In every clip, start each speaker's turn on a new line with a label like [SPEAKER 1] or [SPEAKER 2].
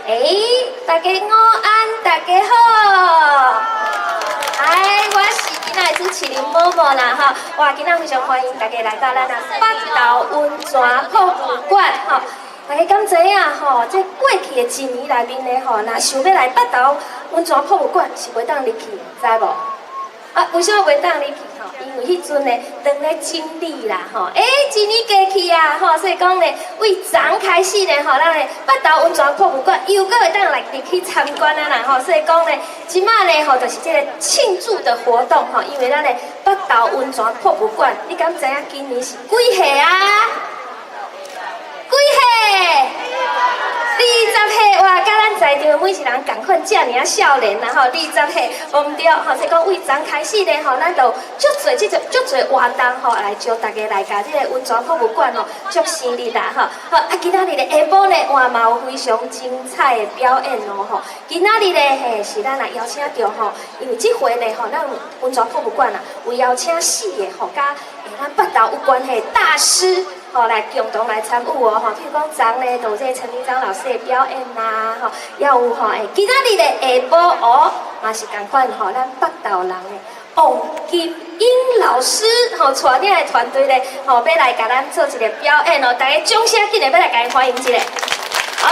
[SPEAKER 1] 大家午安，大家好。我是今仔的主持人某某啦哈。哇，今仔非常欢迎大家来到咱北投温泉泡芙馆哈。大家敢知影吼？这过去的一年内面呢吼，若想要来北投温泉泡芙馆是袂当入去，知无？为什么袂当入去吼？因为迄阵呢，当咧整理啦吼，一年过去啊吼，所以讲呢，为昨开始呢吼，咱的北投温泉泡芙馆又搁会当来入去参观啊啦吼，所以讲呢，即摆呢吼，就是这个庆祝的活动吼，因为咱的北投温泉泡芙馆，你敢知影今年是几岁啊？几岁？20岁哇！甲咱在场的每一人共款，遮尔啊少年啦吼，20岁，无毋对吼，所以讲为昨开始呢吼，咱就足侪活动吼，来招大家来甲这个温泉泡芙馆哦，祝生日啦吼！好今仔日的下晡呢，哇嘛有非常精彩的表演哦吼！今仔日呢是咱来邀请到吼，因为这回呢吼，咱温泉泡芙馆啊，有邀请4个吼，甲咱北投有关系大师。来共同来参与哦，譬如讲昨呢，就有这个陈立章老师的表演啦，也有今仔日的下晡哦，嘛是同款咱北投人的王金英老师带领的团队呢，要来甲咱做一个表演哦，大家掌声紧来要来甲伊欢迎一下。好，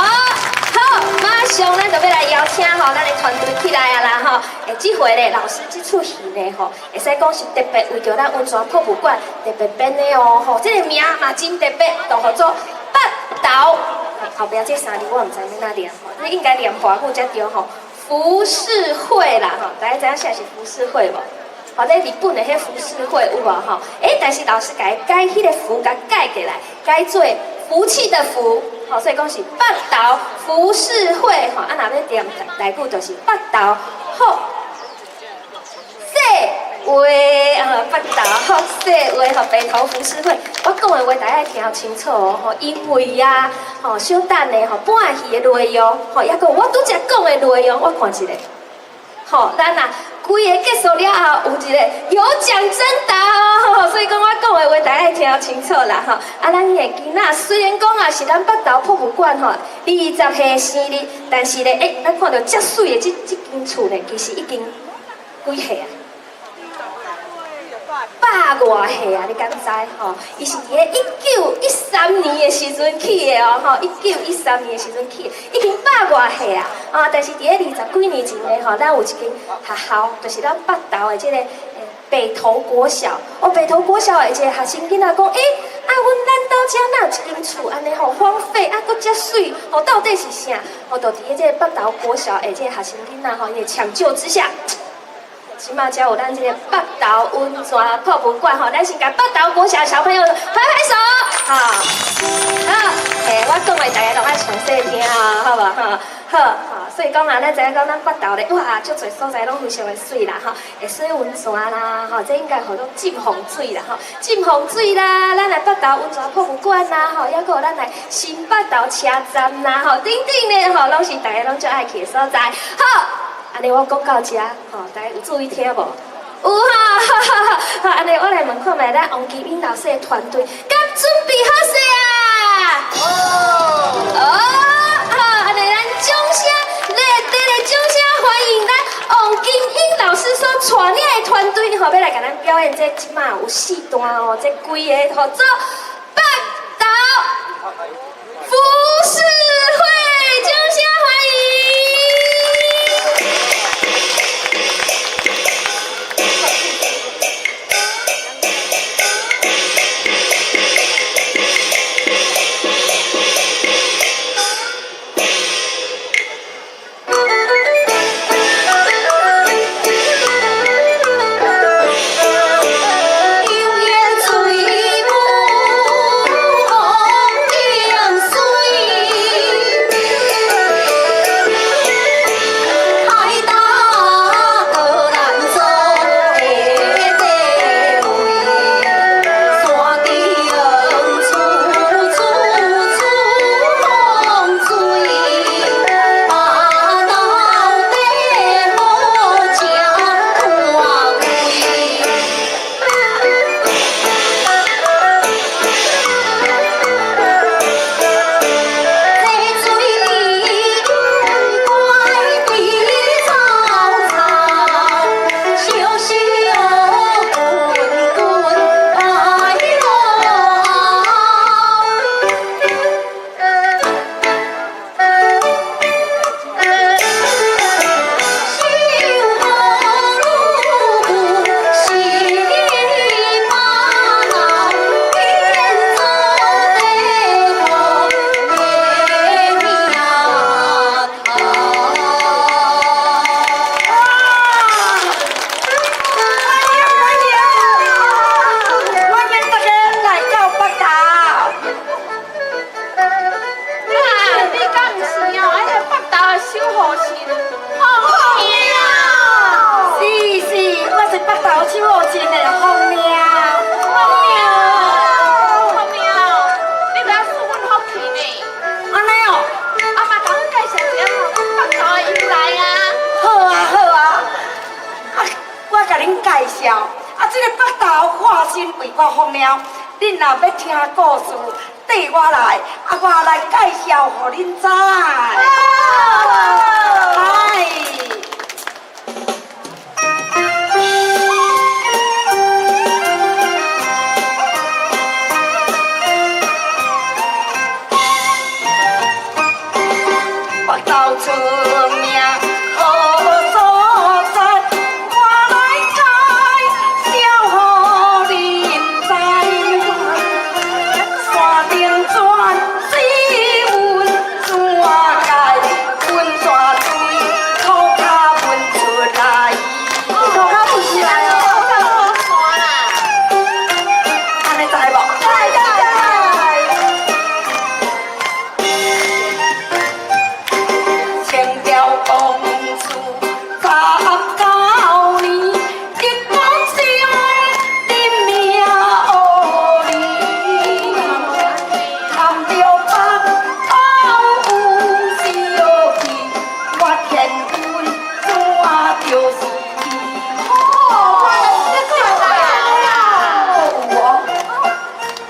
[SPEAKER 1] 马上咱就要来邀请咱的团队起来啊啦这回呢，老师这出戏呢会使讲是特别为着咱温泉泡芙馆特别编的哦这个名嘛真特别，就叫做北投。后边这3字我唔知要哪念你应该念华语才对浮世绘啦大家知影啥是浮世绘无？在日本的迄浮世绘有无但是老师改迄个符，甲改过来，改做福气的福。所以讲是北投浮世绘若要念内句就是北投好说话北投好说话北投浮世绘。我讲的话大家听清楚哦因为小等的半戏的内容抑个我拄则讲的内容，我看一下咱规个结束了后，有一个有奖征答所以讲我讲的话大家听清楚啦咱的囡仔虽然讲是咱北投泡芙馆20岁生日，但是呢咱看到遮水的这间厝呢，其实已经几岁啊？100多岁啊！你敢知伊是伫个1913年的时阵起的1913年的时阵起的，已经100多岁啊！但是伫个20几年前呢咱有一间学校，就是咱北投的这个北投国小。北投国小的一个学生囡仔讲，阮咱兜遮哪有一间厝安尼荒废佫遮水到底是啥？就伫个这个北投国小的这个学生囡仔伊的抢救之下。即马才有咱这个北投温泉泡芙馆咱先甲北投国小小朋友拍拍手我讲的大家拢爱详细听好无好所以讲咱知影讲咱北投咧，哇，足侪所在拢非常的水啦会洗温泉啦这应该叫做浸洪水啦浸洪水啦，咱来北投温泉泡芙馆啦抑个有咱来新北投车站啦等等咧拢是大家拢最爱去的所在安尼我讲到遮大家有注意听无？有好，安尼我来问看觅咱王基敏老师的团队，敢准备好势啊？好，安尼咱掌声，热烈的掌声欢迎咱王金英老师所带领的团队要来甲咱表演即马有4段这几个做北投浮世绘，掌声欢迎。
[SPEAKER 2] 有眼吹雾，红绍。啊，这个北投化身为我风了，恁若要听故事，缀我来，啊，我来介绍互恁知。来。北投出名好所在，我来介绍互恁知。山顶转水文山界，文山水土骹文出来，土骹文出来哦。安尼知无？千条公主19年，一公上恁命黑哩，含着北投有小气，我天君怎就是伊？哦，这个有哦。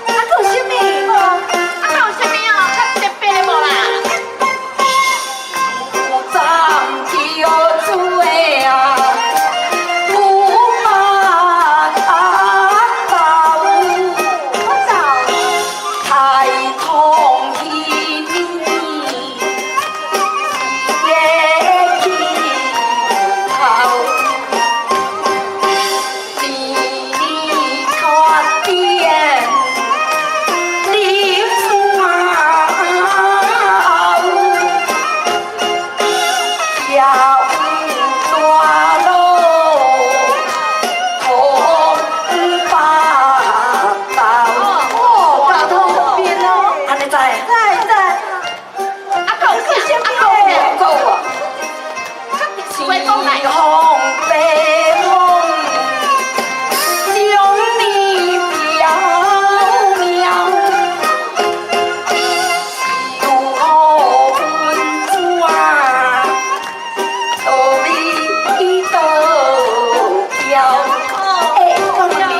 [SPEAKER 2] 啊，还有啥物？
[SPEAKER 3] 啊，还有啥物哦？较特别的无啦？
[SPEAKER 2] 站叫做啊，有马头，太通天夜起头，地里传遍林山。要大路通北投，大头边哦，安尼知？知。
[SPEAKER 3] 啊，还有啥？啊，还有啥？
[SPEAKER 2] 够啊！西风北风，将你飘渺，如何温转？道理道调，我问你，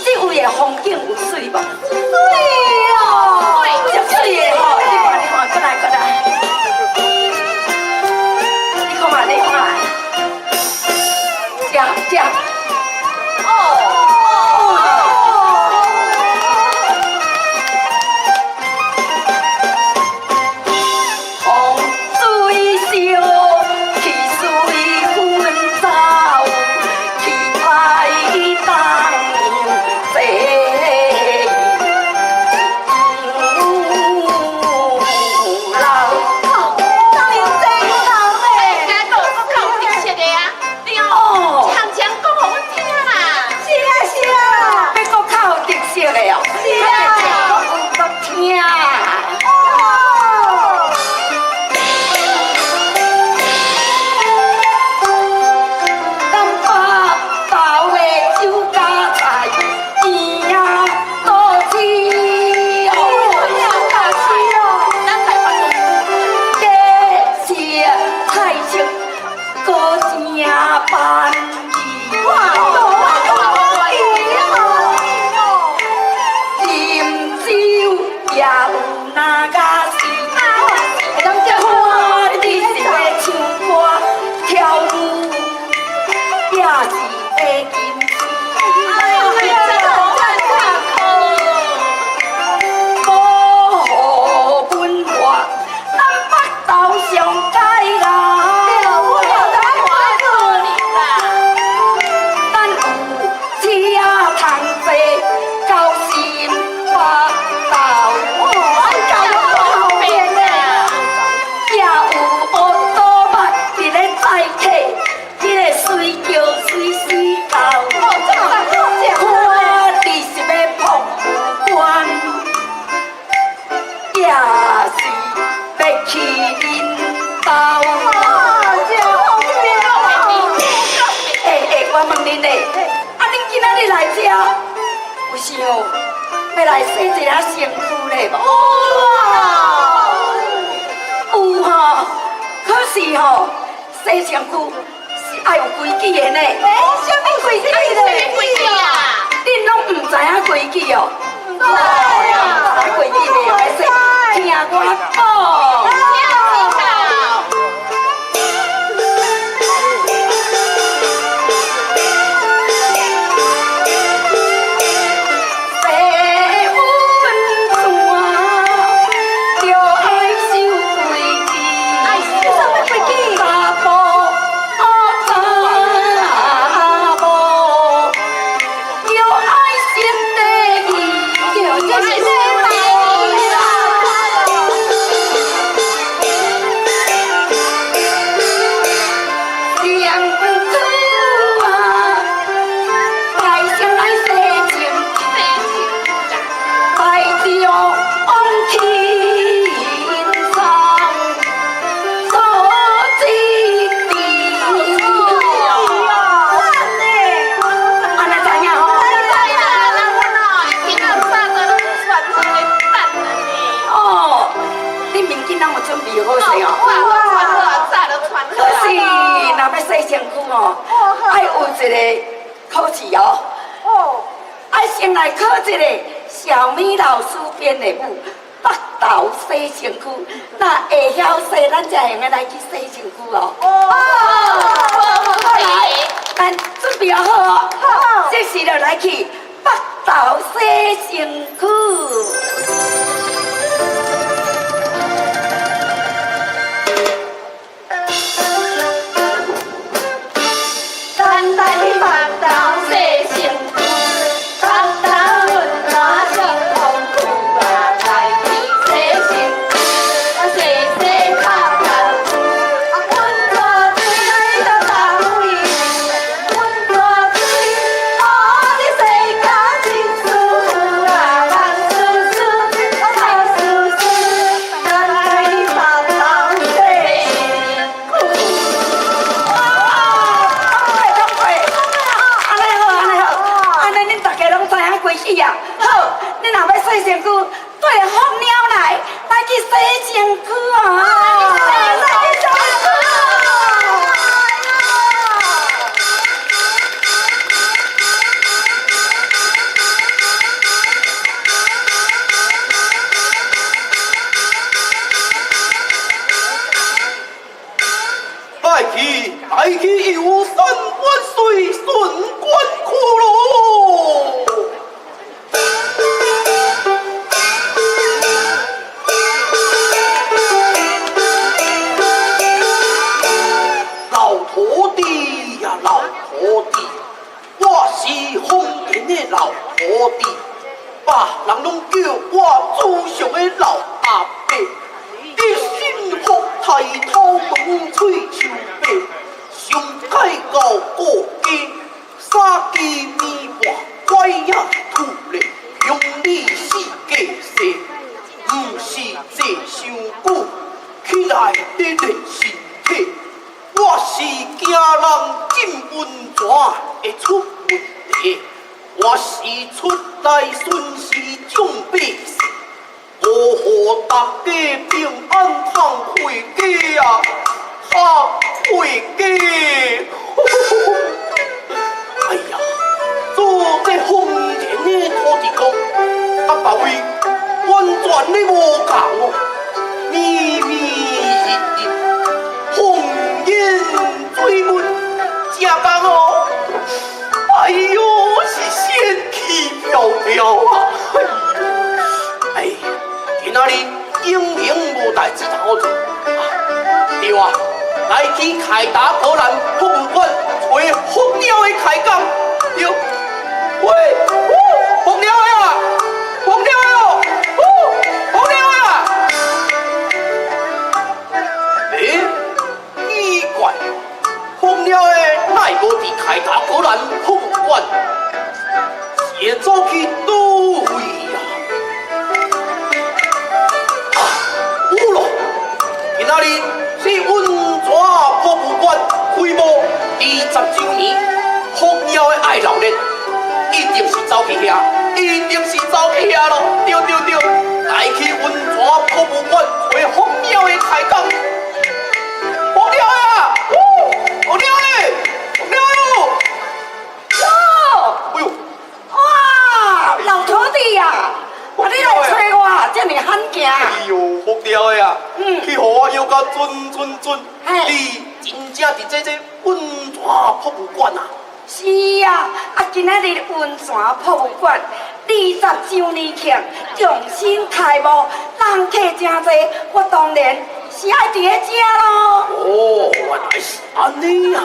[SPEAKER 2] 这位的风景有水无？水哦，真水的吼！你看，过来，你看嘛，这，风水烧，气水分走，气派当这。有想要来洗一下身躯嘞无？有吼，可是吼洗身躯是爱有规矩的呢。
[SPEAKER 3] 什么规矩啊？
[SPEAKER 2] 恁拢唔知影规矩哦？
[SPEAKER 3] 知啊，
[SPEAKER 2] 知规矩袂歹势，听我讲。爱有一个考试哦，爱先来考一个小米老师编的舞，北投洗身躯。那会晓洗，咱才会来去洗身躯哦。来，咱准备好哦。好，这时就来去北投洗身躯。
[SPEAKER 4] 大气有三万岁，顺官苦喽。老陀地呀，老陀地，我是丰田的老陀地，别人拢叫我祖上的老阿伯。你幸福抬头门喙秋白。上界高过家，三更暝半怪也吐咧，乡里四界势，不是坐伤久，起来得练身体。我是惊人进温泉会出问题，我是出来顺时种百姓，保护大家平安放回家啊！回家，哎呀，做这丰田的土地公，别位完全的无共哦，咪咪日日，红颜追问，正讲哦，哎呦，是仙气飘飘啊！哎呀，今仔日英明无代志通好做，对啊。来去凯达格兰博物馆找蜂鸟的开讲，对，喂，蜂鸟的啊，蜂鸟的哦，蜂鸟的啊，奇怪，蜂鸟的哪无伫凯达格兰博物馆？是走去倒位啊？啊，有咯，今仔日是温泉博物馆开幕20周年，蜂鸟的爱闹热，一定是走去遐，一定是走去遐咯，对对对，来去温泉博物馆找蜂鸟的开讲，蜂鸟啊，蜂鸟的，去互我摇甲准，
[SPEAKER 2] 嘿
[SPEAKER 4] 你真正伫这温泉博物馆啊？
[SPEAKER 2] 是啊，今仔日温泉博物馆20周年庆重新开幕，人客真多，我当然是爱伫咧遮咯。
[SPEAKER 4] 哦，原来是安尼啊！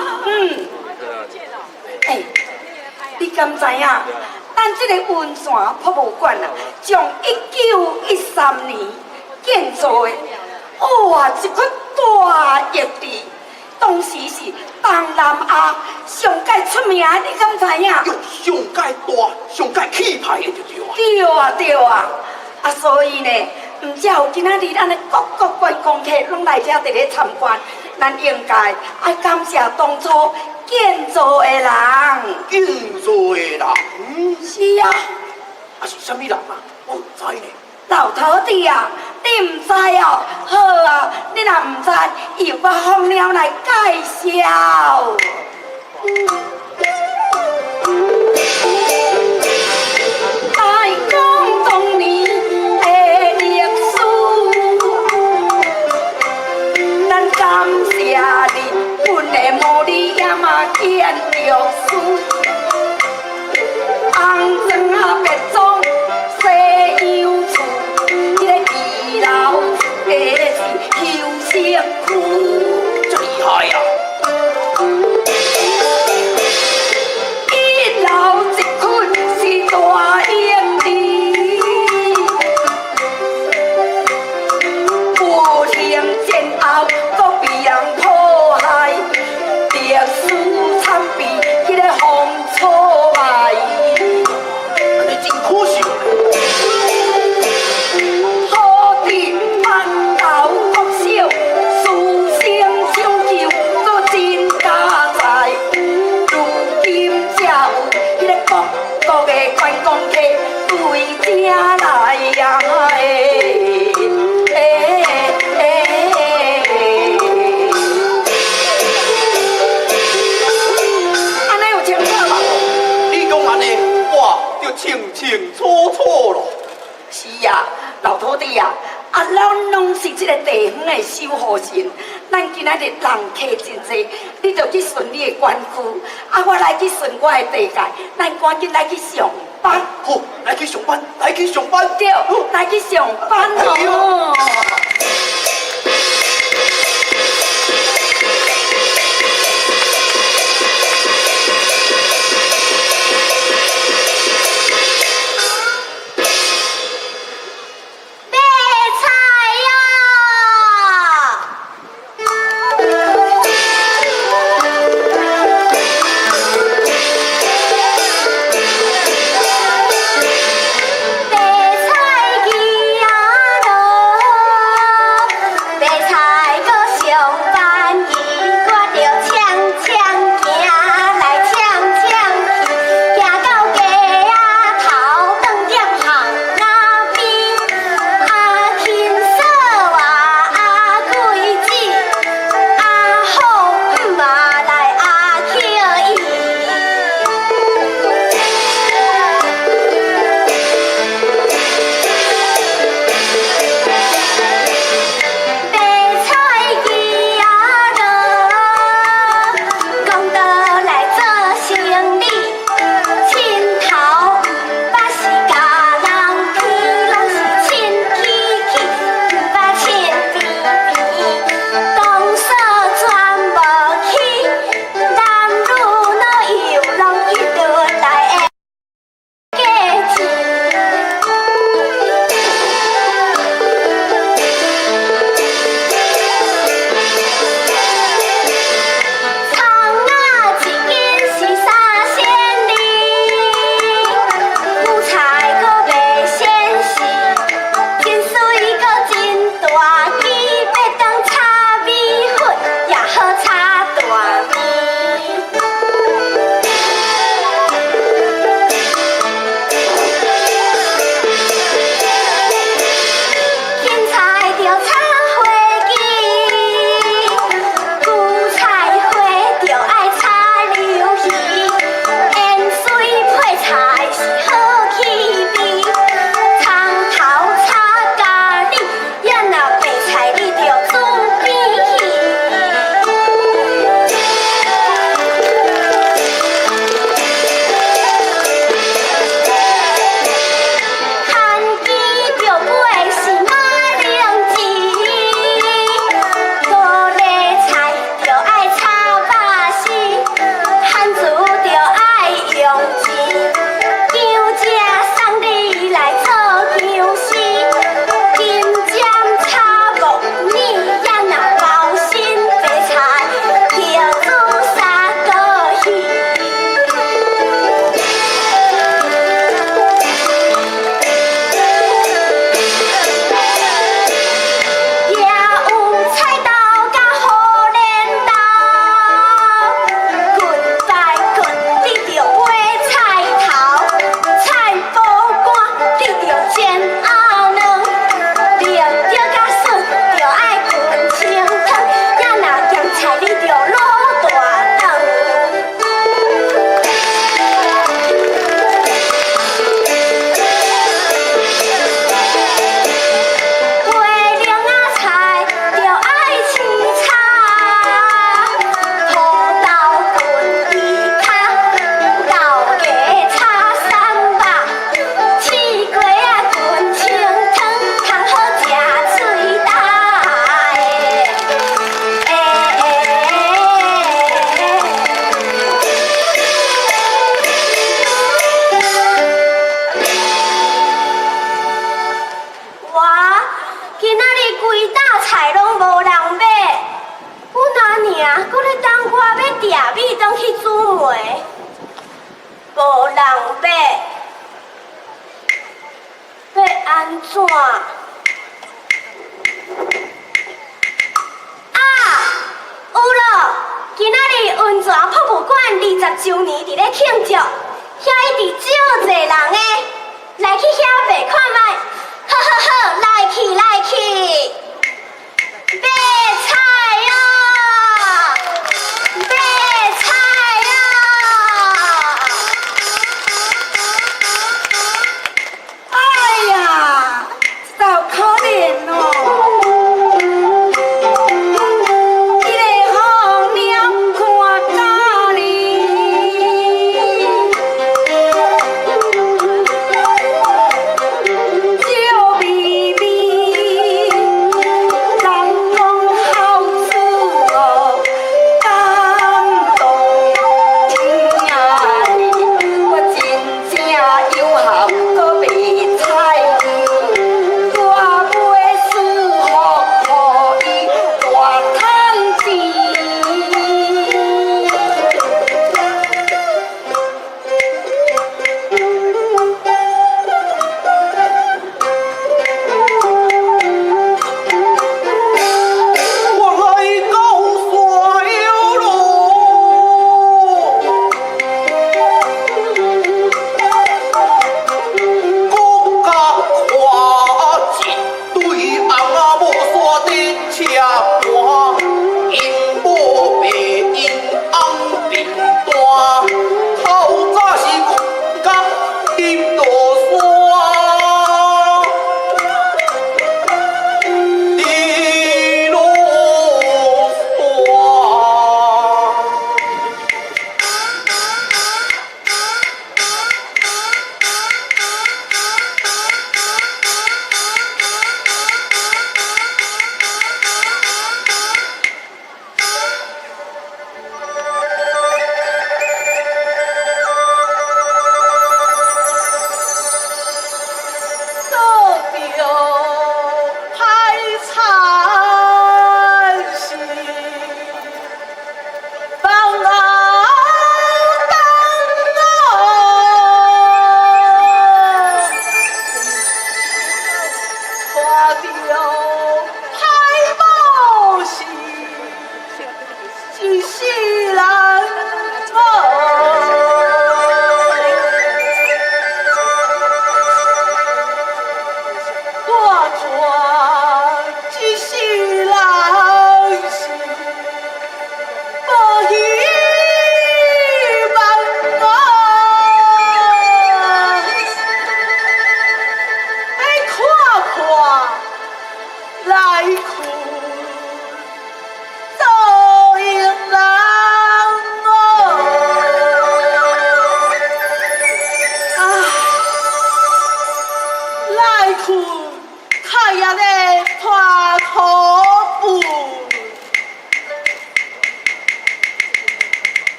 [SPEAKER 2] 你敢知影？咱这个温泉博物馆啊，从1913年建造的，哇，一块大玉帝，当时是东南亚上界出名的，你敢知影？
[SPEAKER 4] 用上界大、上界气派的就对啊。
[SPEAKER 2] 对啊，所以呢，唔只有今仔日咱的各观光客拢来遮伫咧参观，咱应该爱感谢当初建造的人。
[SPEAKER 4] 建造的人，
[SPEAKER 2] 是啊。
[SPEAKER 4] 啊是啥物人啊？我唔知呢。
[SPEAKER 2] 老头弟啊，你唔知哦？好啊，你若唔知，由我放了来介绍。爱讲当年的历史，咱感谢你，阮的母女也嘛建筑师，红砖啊别装西洋厝，这个二楼的是休息区，
[SPEAKER 4] 这厉害呀！
[SPEAKER 2] 一楼一群是大英里，有行前后都被人迫害，历史惨被迄个风挫败。
[SPEAKER 4] 安尼真可惜。
[SPEAKER 2] 好地翻头国小，书生抢救搁真加财。如今才有迄个各的观光客对遮来呀！安尼有清楚无？
[SPEAKER 4] 你讲安尼，我就清清楚楚咯。
[SPEAKER 2] 是啊，老土地啊，咱拢是这个地方的守护神。咱今仔日人客真多，你就去顺你的管区，我来去顺我的地界，咱赶紧来去上班。
[SPEAKER 4] 好，来去上班，来去上班。
[SPEAKER 2] 对，来去上班哦。
[SPEAKER 3] 备菜呀！备菜鸡呀
[SPEAKER 1] 去当去煮梅，无人买，要安怎？有咯！今仔日温泉博物馆20周年伫咧庆祝，遐一直少侪人诶，来去遐卖看卖。好好好，来去来去，买菜啊！买菜啊！
[SPEAKER 2] 哎呀，好可怜哦！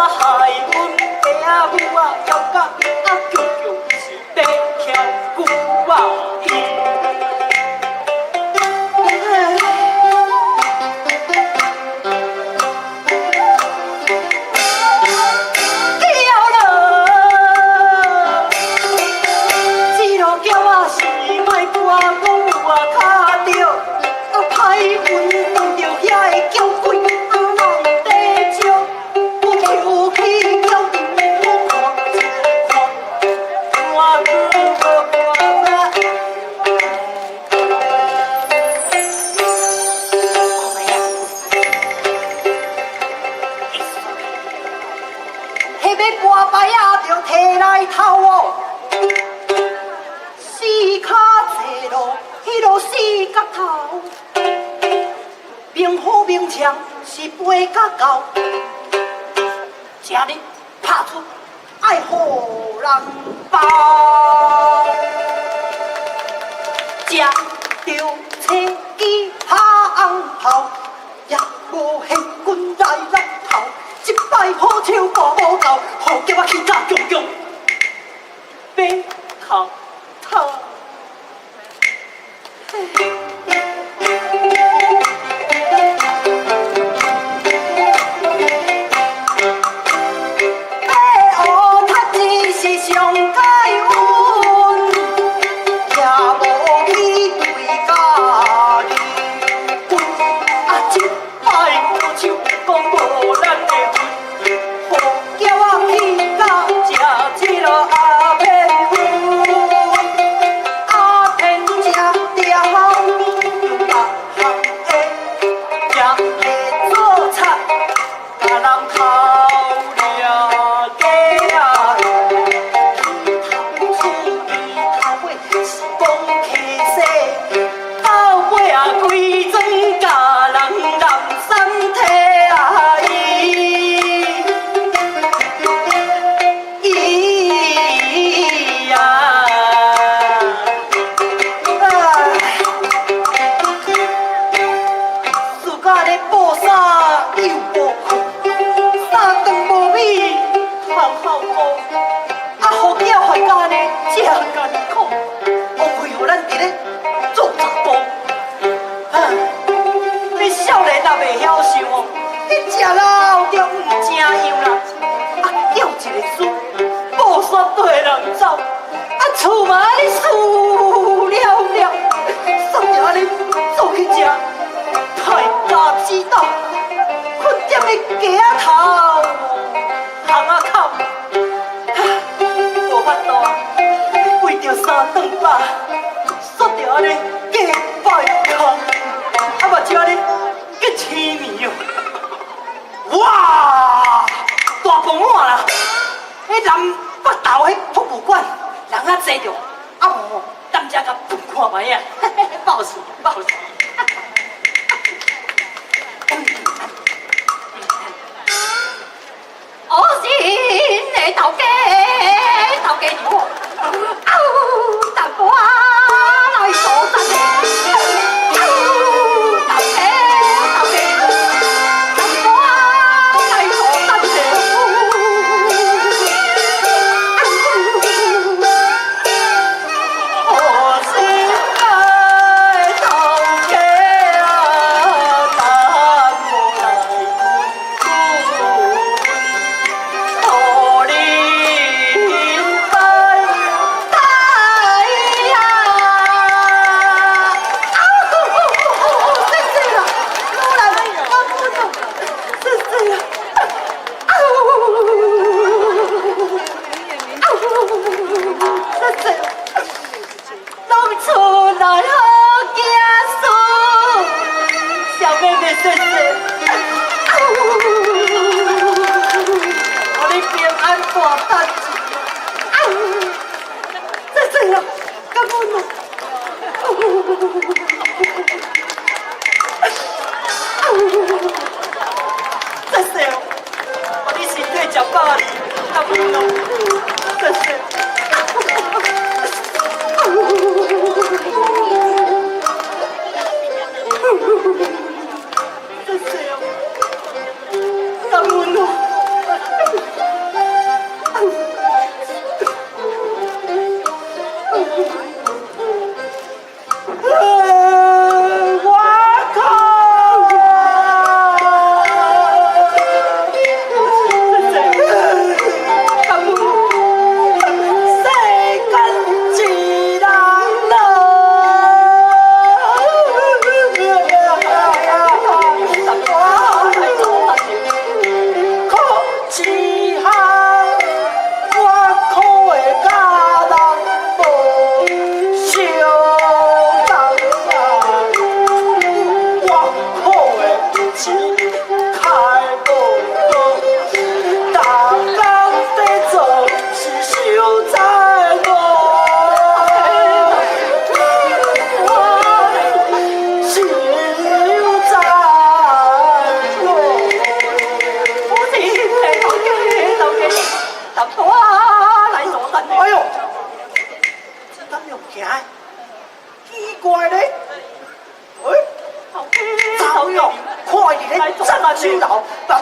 [SPEAKER 2] 煞害阮爸母啊，交甲强强是要跳舞啊！是飞甲高，这日拍出爱予人包，食着青鸡拍红炮，也无现军来落头，一摆好手无无够，好叫我气炸强强，别哭头。厝嘛你输了了，送着安尼走去食，太大知道，困踮咧街仔头，巷仔口，无法度啊，为着3顿饱，煞着安尼假拜空，啊嘛只安尼结7年哦，哇，大饭碗啦，迄南北投迄博物馆。人啊坐着，啊无，咱遮甲饭看卖啊，爆死爆死！
[SPEAKER 3] 我是的头家如何？大哥来坐阵，头家大哥来坐阵。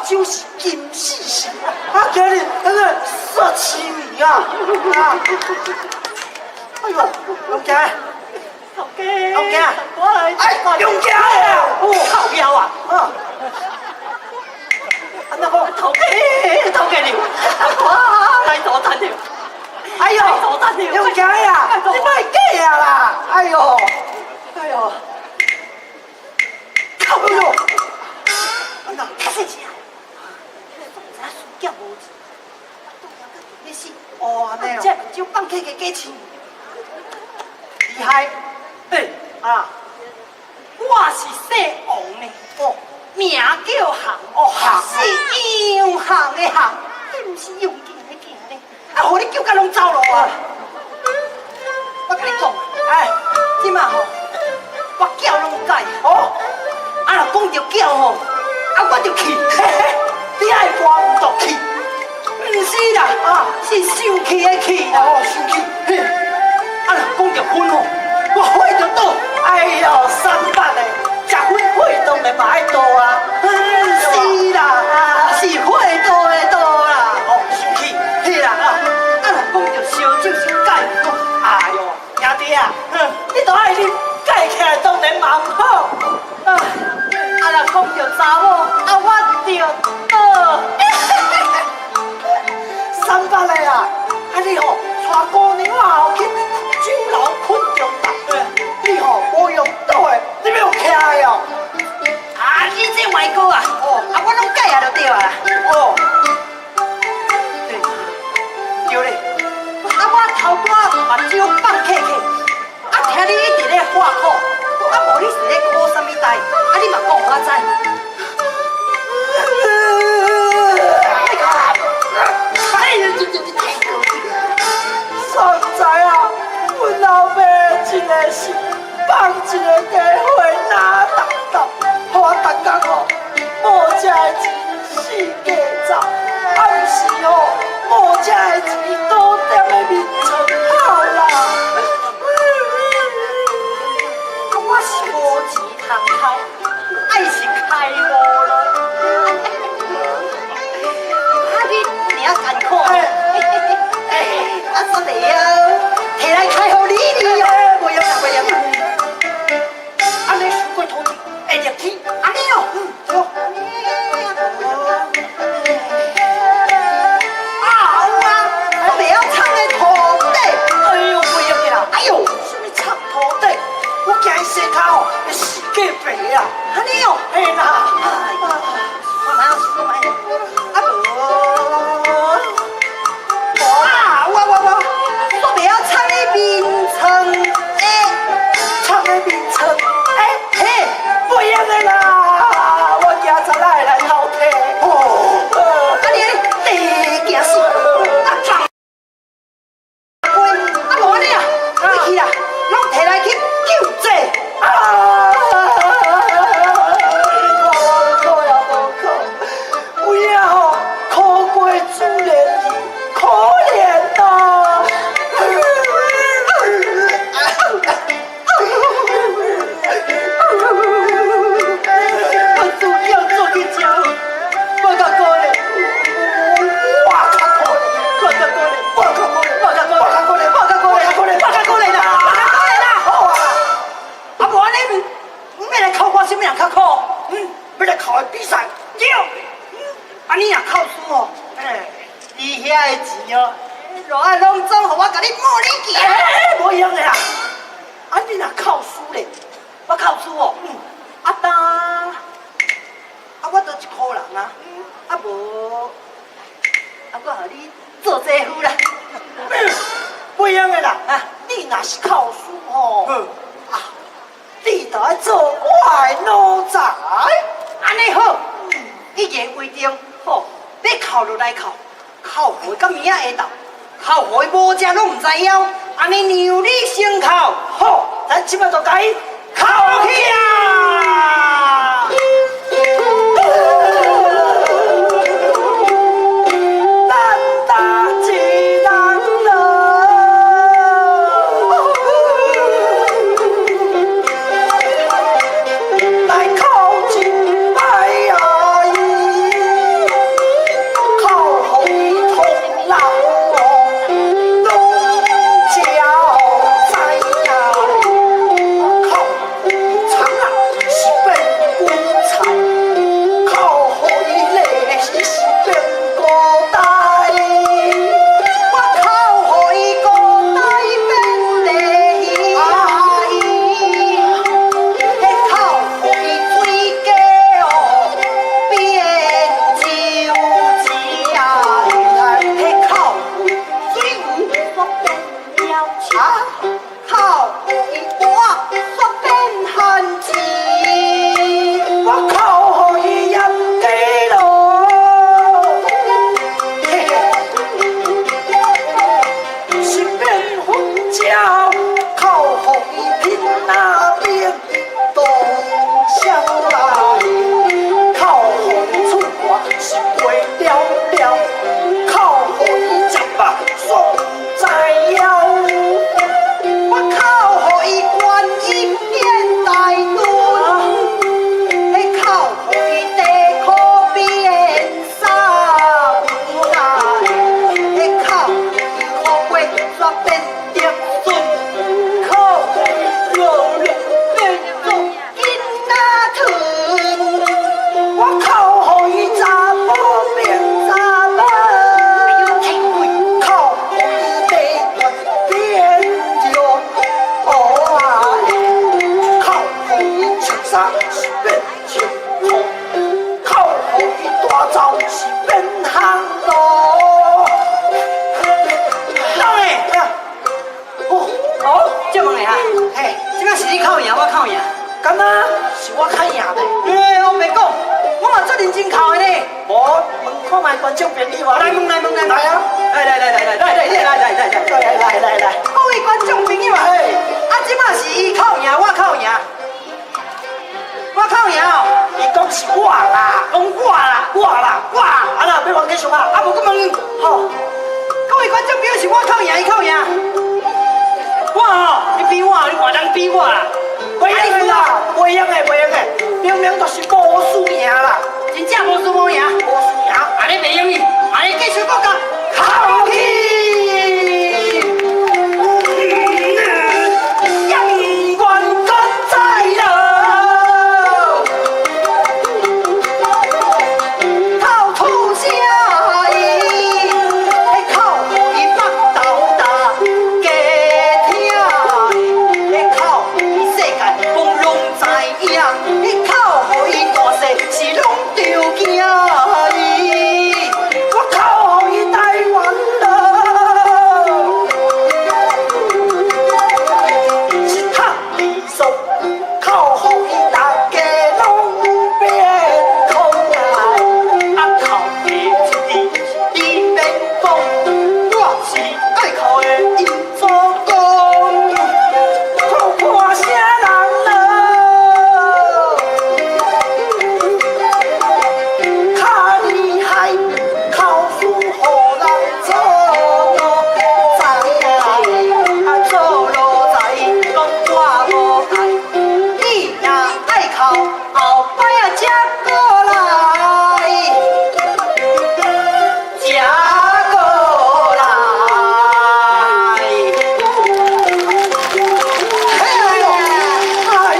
[SPEAKER 4] 就是金死死，今日那个17米啊！哎呦，龙家，
[SPEAKER 3] 头家，
[SPEAKER 4] 龙家，
[SPEAKER 3] 我来，
[SPEAKER 4] 哎，龙家呀！哦，靠腰啊！
[SPEAKER 3] 那个头家了，我来坐陣了。
[SPEAKER 4] 哎呦，
[SPEAKER 3] 坐陣了，
[SPEAKER 4] 龍家呀，你賣假啊啦！哎呦，靠腰！
[SPEAKER 3] 他是谁啊？咱暑假无钱，你是
[SPEAKER 4] 哦，安尼
[SPEAKER 3] 这
[SPEAKER 4] 哦，
[SPEAKER 3] 就放客嘅价錢。
[SPEAKER 4] 厲害！
[SPEAKER 3] 诶
[SPEAKER 4] 啊，
[SPEAKER 3] 我是姓王呢，
[SPEAKER 4] 哦，
[SPEAKER 3] 名叫行，
[SPEAKER 4] 哦行
[SPEAKER 3] 是洋行的行，你唔是用行的行呢？啊，互你叫甲拢走路啊！我甲你讲，
[SPEAKER 4] 哎，
[SPEAKER 3] 即马吼，我叫拢改，
[SPEAKER 4] 哦，
[SPEAKER 3] 啊若讲着叫吼，啊我就去，
[SPEAKER 4] 嘿嘿，你愛關就去，
[SPEAKER 3] 唔是啦，是生氣的氣啦。
[SPEAKER 4] 哦，生氣，嘿，
[SPEAKER 3] 啊若講着分吼，我火就倒，
[SPEAKER 4] 哎呦，300的，食粉會當然嘛愛倒啊，
[SPEAKER 3] 是啦，是火倒的倒啦。
[SPEAKER 4] 哦，生氣，
[SPEAKER 3] 嘿啦，啊若講着燒酒是解渴，
[SPEAKER 4] 哎呦，兄弟啊，你都愛啉，解起來當然嘛唔好，
[SPEAKER 3] 啊若講着查某，啊我就倒。
[SPEAKER 4] 300的啊，啊你吼，帶姑娘啊後去酒樓困中答，你吼無用倒的，你要徛的哦，
[SPEAKER 3] 啊，你这外国啊，啊我拢改啊就对啊啦。
[SPEAKER 4] 哦，
[SPEAKER 3] 对咧，啊我头拄目睭放客客，啊听你一直咧话苦，啊无你是咧苦什么代，啊你嘛讲我知。哎呀，
[SPEAKER 4] 现在啊，阮老爸一个是放一个家伙拿当当，互我逐工吼无食的钱四界走，啊毋是吼无食的钱倒点的面床好啦。
[SPEAKER 3] 啊我是无钱通开，爱是开无咯。啊你领艰苦。啊，说你啊，摕来开互你哩哦，袂用啦，袂用啦。
[SPEAKER 4] 安尼水过土地会入去，
[SPEAKER 3] 安尼哦，
[SPEAKER 4] 对。
[SPEAKER 3] 啊有啊，我袂晓藏的土地，
[SPEAKER 4] 哎呦，袂用的啦！
[SPEAKER 3] 哎呦，
[SPEAKER 4] 什么插土地？我惊伊洗骹吼会死过白啊！
[SPEAKER 3] 安尼哦，
[SPEAKER 4] 嘿啦，
[SPEAKER 3] 我哪有想买？啊无，啊我袂晓藏的眠床，
[SPEAKER 4] 插在面床，嘿，袂用的啦！我今早来来偷摕。
[SPEAKER 3] 啊你地行死，啊藏。啊无安尼啊，你去啦，拢摕来去救济。
[SPEAKER 4] 为啊吼，苦过主人意，可怜呐！
[SPEAKER 3] 我自己做去食，我甲讲咧，
[SPEAKER 4] 我较可怜，
[SPEAKER 3] 我甲讲咧，
[SPEAKER 4] 我较可怜，
[SPEAKER 3] 我甲讲咧，
[SPEAKER 4] 我较可怜，
[SPEAKER 3] 我甲讲咧，
[SPEAKER 4] 我较可怜，
[SPEAKER 3] 我甲讲咧啦，我甲讲咧啦。
[SPEAKER 4] 好啊！
[SPEAKER 3] 啊无安尼，唔要来考我，什么人较苦？
[SPEAKER 4] 要来考的比赛，
[SPEAKER 3] 对，啊你若考输哦，你遐的钱哦，拢总互我甲你摸你去。
[SPEAKER 4] 无用的啦！啊，你若考输咧，
[SPEAKER 3] 我考输哦，啊当，啊我都1箍人啊，啊无，啊我互你做姐夫啦。
[SPEAKER 4] 不用的啦！
[SPEAKER 3] 啊，
[SPEAKER 4] 你若是考输吼，你就要做我的奴才。
[SPEAKER 3] 安尼好，一言为定。好，要考就来考，考会到明仔下昼，考会无食拢唔知晓。安尼让你先考，
[SPEAKER 4] 好，咱即摆就甲伊考去啊！咱大一人来考一摆啊！
[SPEAKER 3] 真靠的呢。
[SPEAKER 4] 我问看卖观众朋友啊，
[SPEAKER 3] 来问来问来
[SPEAKER 4] 来啊！来，
[SPEAKER 3] 各位观众朋友啊，即马是伊靠赢，我靠赢，我靠赢哦。
[SPEAKER 4] 伊讲是我啦，
[SPEAKER 3] 讲我，
[SPEAKER 4] 啊啦，要玩继续啊，
[SPEAKER 3] 啊无我问，
[SPEAKER 4] 好，
[SPEAKER 3] 各位观众朋友是我靠赢，伊靠赢。我哦，你比我，你换人比我啦。
[SPEAKER 4] 袂用的啦，袂用的，明明就是无输赢啦，
[SPEAKER 3] 真正无输无赢，
[SPEAKER 4] 无输赢，
[SPEAKER 3] 安尼袂用伊，安尼继续我讲，
[SPEAKER 4] 靠去！阳光更在了，
[SPEAKER 3] 套土下伊，靠伊北斗大家听，靠伊世界公拢知影，靠伊大势是拢着惊伊，
[SPEAKER 4] 我靠伊台湾了，是他艺术，靠伊大家拢变空来，啊靠伊一字伊免讲，我是爱靠的因做工，靠看啥人了？较厉害，靠输互人做路知影，
[SPEAKER 3] 啊做路在讲我无爱，你若爱靠后摆啊才过来，才过来。
[SPEAKER 4] 哎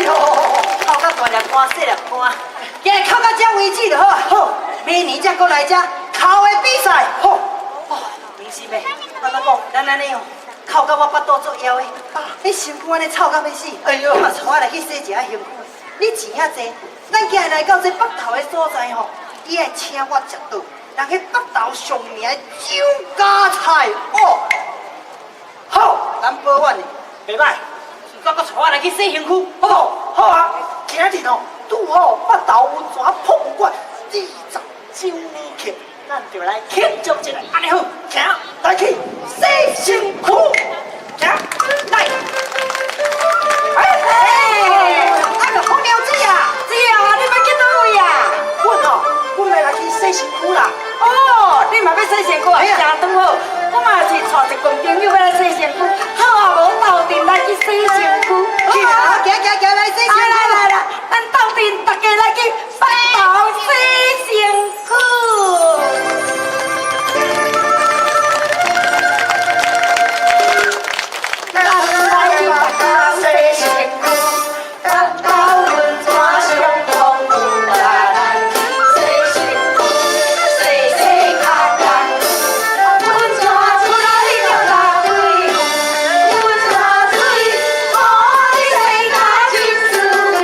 [SPEAKER 4] 呦，
[SPEAKER 3] 靠到大粒汗细粒汗，今日靠到这为止就好啊。好，明年才过来这靠的比赛。好，哦，明星妹，我讲咱安尼哦，靠到我巴肚作枵的，你身躯安尼臭到要死。哎呦，带我来去洗一下身躯。你钱遐济，咱今日来到这北头的所在吼，伊爱请我食顿，人迄北头上名的酒家菜哦。好，咱保阮的，袂歹。我带我来去洗身躯，好不好？
[SPEAKER 4] 好啊，今日哦，拄好北投温泉博物馆20周年庆，咱就来庆祝一下。
[SPEAKER 3] 安尼好，请
[SPEAKER 4] 来去洗身躯，行，来，
[SPEAKER 3] 啊个好了子啊！
[SPEAKER 2] 姐啊，你要去倒位啊？
[SPEAKER 4] 阮来去洗身躯啦。
[SPEAKER 2] 哦，你嘛要洗身躯啊？正拄好，我嘛是带一群朋友要来洗身躯，好啊，无斗阵来去洗身躯。
[SPEAKER 3] 去啊，行来洗身躯。
[SPEAKER 2] 来，咱斗阵大家来去北投洗身躯。
[SPEAKER 4] 来大家洗身躯，北投温泉上风有来，洗身躯，洗脚干，温泉出来就流水，温泉水好你洗甲真舒服，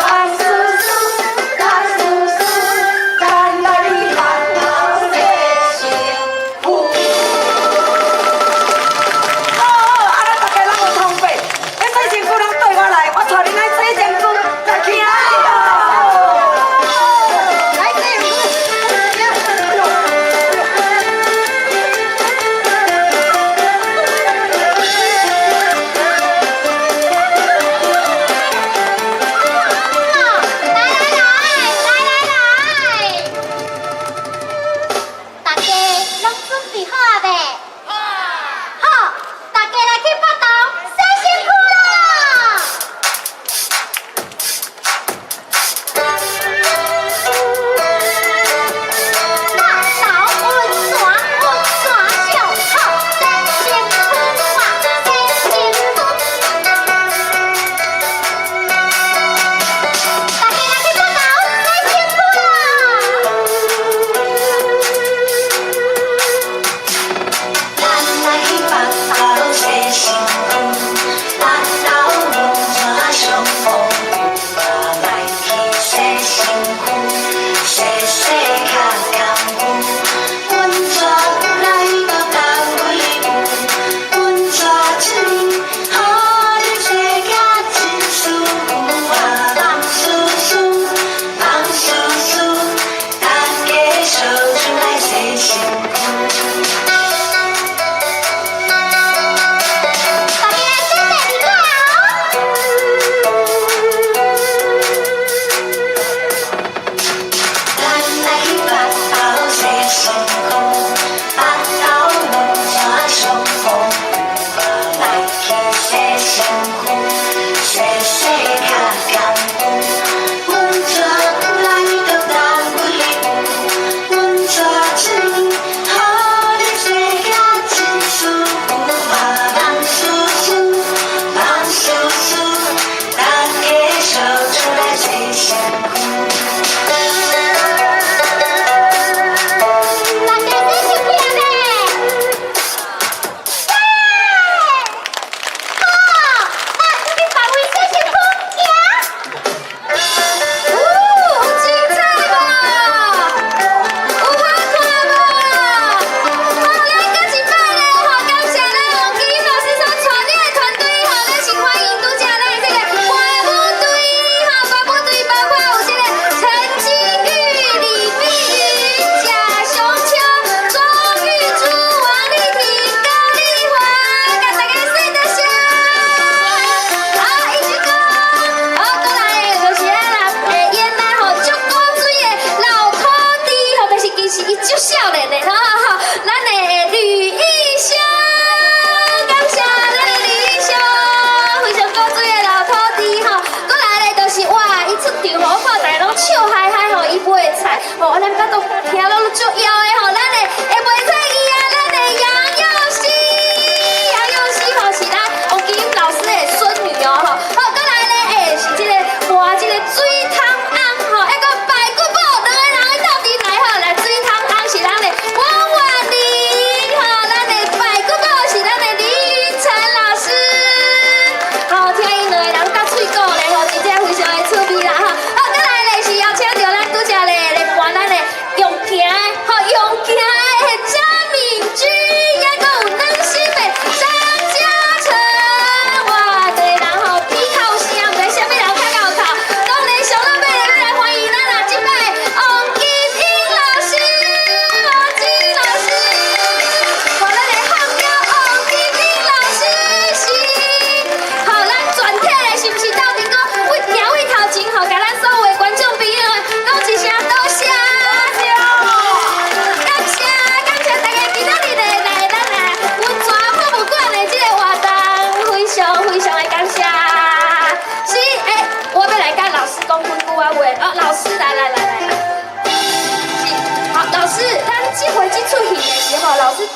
[SPEAKER 4] 慢舒舒，慢舒舒，咱来北投洗身躯。
[SPEAKER 2] 我带你来洗身躯，来去啊！
[SPEAKER 3] 来洗身躯，
[SPEAKER 5] 大家拢准备好啊未？好，大家来去北投洗身躯啦！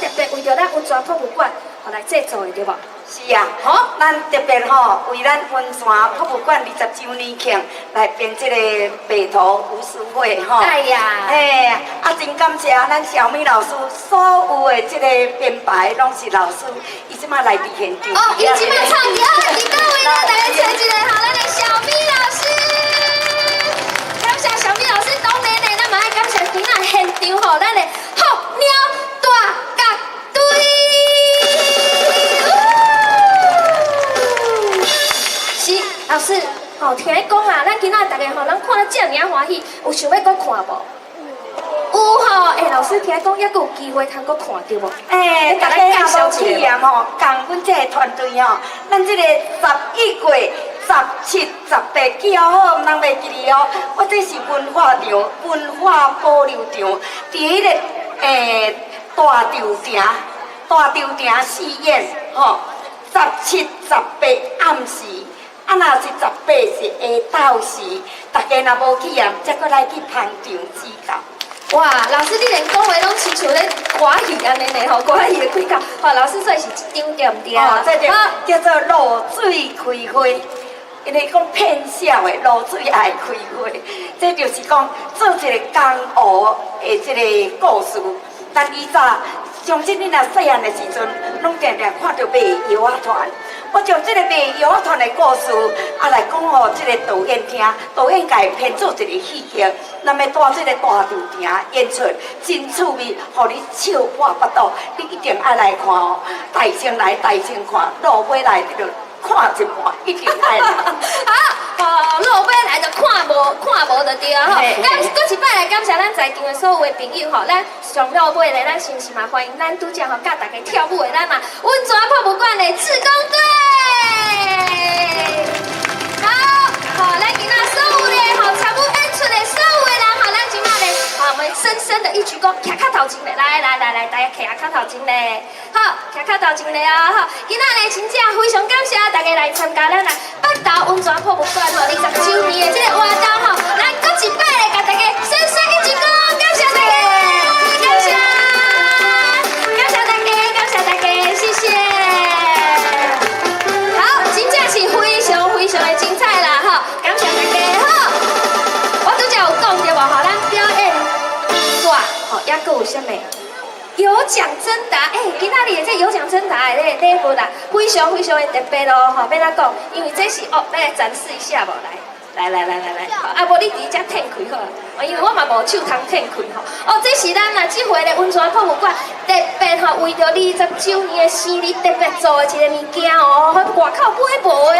[SPEAKER 1] 特别为着咱温泉博物馆，互来制作的对无？
[SPEAKER 2] 是啊，
[SPEAKER 1] 好
[SPEAKER 2] 咱特别为咱温泉博物馆20周年庆来编这个白图武术会
[SPEAKER 1] 哎呀，
[SPEAKER 2] 真感谢咱小美老师所有的这个编排，拢是老师，伊即马来伫现场。
[SPEAKER 1] 哦，伊即摆唱歌，伫各位呢，大家请一个好，咱的小咪老师，感谢小咪老师，当然呢，咱嘛爱感谢今仔现场吼，咱的候鸟大角队。是老师，听你讲啊，咱今仔大家咱看了这么欢喜，有想要搁看无？有老师听你讲，抑佫有机会通搁看对无？
[SPEAKER 2] 大家也无去验共阮这个团队咱这个11月17、18记好，毋通袂记哩哦。我这是文化场、文化保留场，伫迄个大潮亭试演17、18暗时。若是18是下昼时，大家若无去验，则搁来去捧场指教。
[SPEAKER 1] 哇，老师你连讲话拢亲像咧歌戏安尼呢歌戏的开口。老师说是一张对毋对啊？
[SPEAKER 2] 这叫做露水开花，因为讲骗笑的露水爱开花，这就是讲做一个江湖的这个故事。咱以早，从前恁若细汉的时阵，拢常常看到卖药仔团。我将这个卖药仔团的故事来讲这个导演听，导演家编做一个戏剧，那么带这个大潮亭演出，真趣味，互你笑破巴肚，你一定爱来看哦！大声来，大声看，落尾来就看一半，一定爱来。
[SPEAKER 1] 落尾来就看无就对啊！搁一摆来感谢咱在场的所有的朋友咱上落尾咧，咱是毋是嘛欢迎咱拄则教大家跳舞的咱嘛温泉博物馆的志工队。好，咱今仔所有的参与演出的所有的人咱今仔咧，我们深深的一鞠躬，徛脚头前咧，来，大家徛脚头前咧，好，徛脚头前咧啊！今仔咧真正非常感谢大家来参加咱北投温泉博物馆20周年的这个活动咱搁一摆咧，甲大家深深一鞠躬，感谢大家，感谢大家，谢谢。好，真正是非常的精彩啦感谢大家我拄则有讲对无咱表演带抑佫有啥物？有奖征答，今仔日的这有奖征答的礼物啦，非常的特别咯，要哪讲？因为这是要来展示一下无来，无你直接展开好，因为我嘛无手通展开这是咱这回的温泉博物馆特别为着20周年的生日特别做的一个物件外口买无的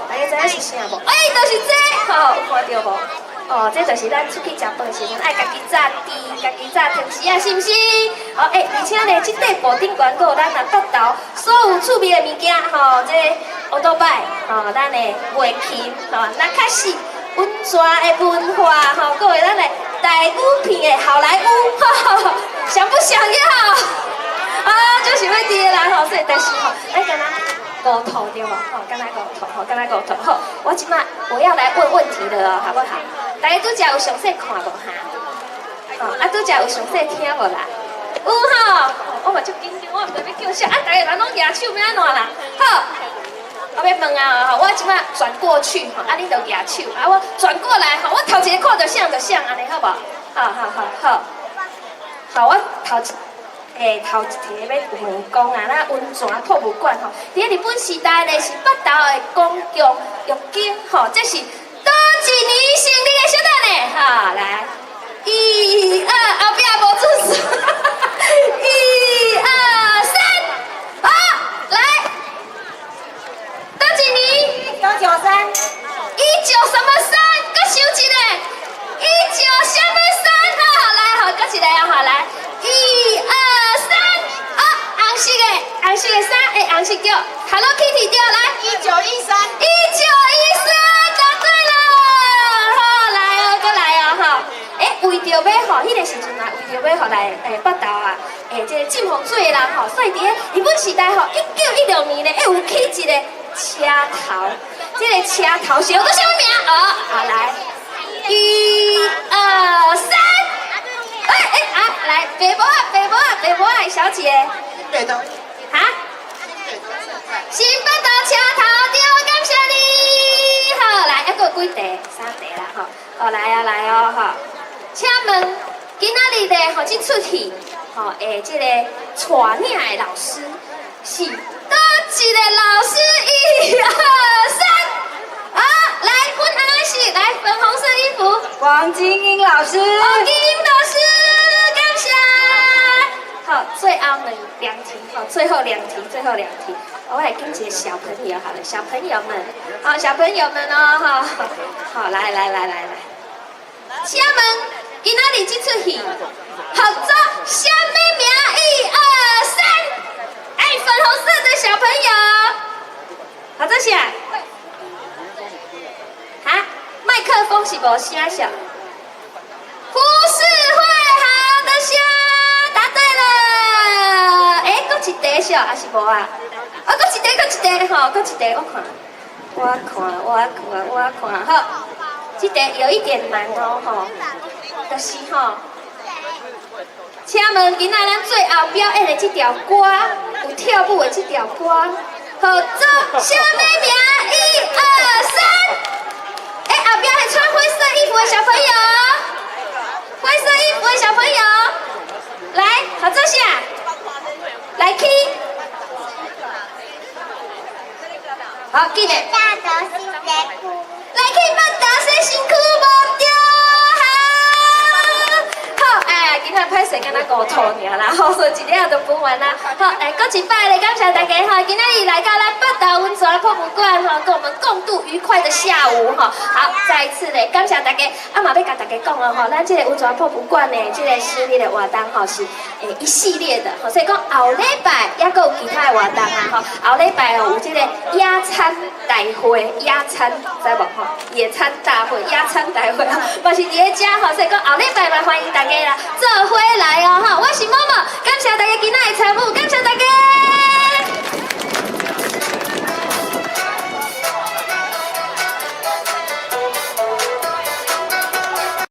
[SPEAKER 1] 大家知影是啥无？就是这有看到无？这就是咱出去食饭时阵爱家己炸猪、家己炸甜食啊，是毋是？而且呢，这块布顶悬阁有咱北投所有趣味的物件这奥多拜咱的乐器咱确实温泉的文化阁有咱的台语片的好莱坞想不想要？就想要伫的人所以但是敢若五套对无？敢若五套好，我即摆我要来问问题了好不好？大家拄则有详细看无哈？拄则有详细听无啦？有我嘛足紧张，我毋知要叫啥，大家人拢举手要安怎啦？好，我要问我即摆转过去你就举手我转过来我头一个看到像安尼好无？好，我头一个要问讲咱温泉博物馆伫日本时代呢是北投的公共浴景这是多一年成立的小等呢来1、2后壁无准数1、2、3来多一年
[SPEAKER 2] 1993，
[SPEAKER 1] 19什么3？搁想一个19什么3？来搁一个来1、2、3红色的衫红色叫 Hello Kitty 叫来
[SPEAKER 2] 1913，
[SPEAKER 1] 答对了，来搁来为着要迄个时阵为着要来北投这个浸洪水的人所以伫日本时代1916年呢有起一个车头，这个车头是叫做什么名？来1、2、3。来，白无啊，小姐，
[SPEAKER 4] 对的。
[SPEAKER 1] 哈？新北道车头对，感谢你。好，来，还佫有几题？3题啦，吼。哦，来哦，吼。请问今仔日的吼，这出戏，吼，这个带领的老师是倒一个老师？1、2、3。好，来，粉红色，来粉红色衣服。
[SPEAKER 2] 王金英老师，
[SPEAKER 1] 王金英老师，感谢。好，最后两题，好，最后两题，我来跟一个小朋友好了，小朋友们，好，小朋友们哦，哈，好，来，请问今仔日这出戏合作什么名？1、2、3，哎，粉红色的小朋友，合作啥？哈，麦克风是无声响。浮世绘，好的笑，答对了。搁一题笑还是无啊？搁一题，吼，搁一题，我看，好，这题有一点难哦，吼，就是吼，请问今仔咱最后表演的这条歌，有跳舞的这条歌，合作什么名？1、2、3。后边还穿灰色衣服的小朋友，灰色衣服的小朋友，来，合作下，来 key， 好，记得。
[SPEAKER 5] 大头是谁哭？
[SPEAKER 1] 来 key， 把大声辛苦无掉，好，今仔歹势，敢若5套尔啦，好，所以一了就分完啦。好，搁一摆咧，感谢大家哈，今仔日来到咱北投温泉博物馆哈，跟我们共度愉快的下午哈。好，再一次咧，感谢大家。嘛要甲大家讲了哈，咱这个温泉博物馆呢，这个系列的活动哈是一系列的，所以讲后礼拜也搁有其他的活动啊哈。后礼拜有这个野餐大会，野餐知无哈？野餐大会，野餐大会哈，嘛是伫咧遮哈，所以讲后礼拜嘛欢迎大家啦，做伙来哦哈。我是默默，感谢大家。